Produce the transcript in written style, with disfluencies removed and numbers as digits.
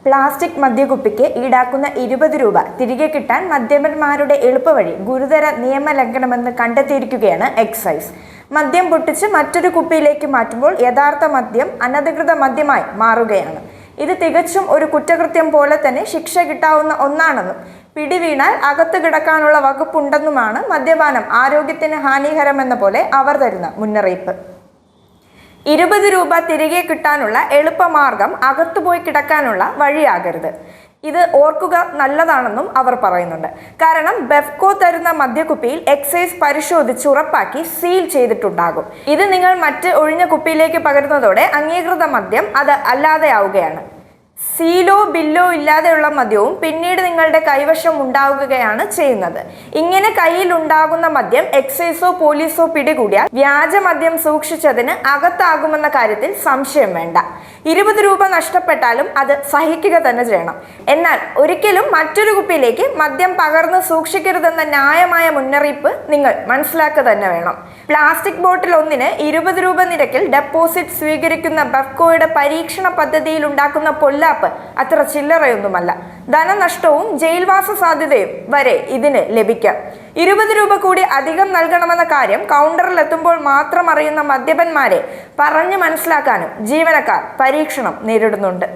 Plastic മദ്യക്കുപ്പിക്ക് ഈടാക്കുന്ന 20 രൂപ തിരികെ കിട്ടാൻ മദ്യപന്മാരുടെ എളുപ്പവഴി ഗുരുതര നിയമലംഘനമെന്ന് കണ്ടെത്തിയിരിക്കുകയാണ് എക്സൈസ്. മദ്യം പൊട്ടിച്ച് മറ്റൊരു കുപ്പിയിലേക്ക് മാറ്റുമ്പോൾ യഥാർത്ഥ മദ്യം അനധികൃത മദ്യമായി മാറുകയാണ്. ഇത് തികച്ചും ഒരു കുറ്റകൃത്യം പോലെ തന്നെ ശിക്ഷ കിട്ടാവുന്ന ഒന്നാണെന്നും പിടിവീണാൽ അകത്ത് കിടക്കാനുള്ള വകുപ്പുണ്ടെന്നുമാണ് മദ്യപാനം ആരോഗ്യത്തിന് ഹാനികരമെന്ന പോലെ അവർ തരുന്ന മുന്നറിയിപ്പ്. 20 രൂപ തിരികെ കിട്ടാനുള്ള എളുപ്പമാർഗം അകത്തുപോയി കിടക്കാനുള്ള വഴിയാകരുത്. ഇത് ഓർക്കുക നല്ലതാണെന്നും അവർ പറയുന്നുണ്ട്. കാരണം ബെഫ്കോ തരുന്ന മദ്യക്കുപ്പിയിൽ എക്സൈസ് പരിശോധിച്ച് ഉറപ്പാക്കി സീൽ ചെയ്തിട്ടുണ്ടാകും. ഇത് നിങ്ങൾ മറ്റ് ഒഴിഞ്ഞ കുപ്പിയിലേക്ക് പകരുന്നതോടെ അംഗീകൃത മദ്യം അത് അല്ലാതെയാവുകയാണ്. സീലോ ബില്ലോ ഇല്ലാതെയുള്ള മദ്യവും പിന്നീട് നിങ്ങളുടെ കൈവശം ഉണ്ടാവുകയാണ് ചെയ്യുന്നത്. ഇങ്ങനെ കയ്യിൽ ഉണ്ടാകുന്ന മദ്യം എക്സൈസോ പോലീസോ പിടികൂടിയാൽ വ്യാജ മദ്യം സൂക്ഷിച്ചതിന് അകത്താകുമെന്ന കാര്യത്തിൽ സംശയം വേണ്ട. 20 രൂപ നഷ്ടപ്പെട്ടാലും അത് സഹിക്കുക തന്നെ ചെയ്യണം. എന്നാൽ ഒരിക്കലും മറ്റൊരു കുപ്പിയിലേക്ക് മദ്യം പകർന്ന് സൂക്ഷിക്കരുതെന്ന ന്യായമായ മുന്നറിയിപ്പ് നിങ്ങൾ മനസ്സിലാക്കുക തന്നെ വേണം. പ്ലാസ്റ്റിക് ബോട്ടിൽ ഒന്നിന് 20 രൂപ നിരക്കിൽ ഡെപ്പോസിറ്റ് സ്വീകരിക്കുന്ന ബെഫ്കോയുടെ പരീക്ഷണ പദ്ധതിയിൽ ഉണ്ടാക്കുന്ന പൊല്ലാപ്പ് അത്ര ചില്ലറയൊന്നുമല്ല. ധനനഷ്ടവും ജയിൽവാസ സാധ്യതയും വരെ ഇതിന് ലഭിക്കാം. 20 രൂപ കൂടി അധികം നൽകണമെന്ന കാര്യം കൗണ്ടറിൽ എത്തുമ്പോൾ മാത്രം അറിയുന്ന മദ്യപന്മാരെ പറഞ്ഞു മനസ്സിലാക്കാനും ജീവനക്കാർ പരീക്ഷണം നേരിടുന്നുണ്ട്.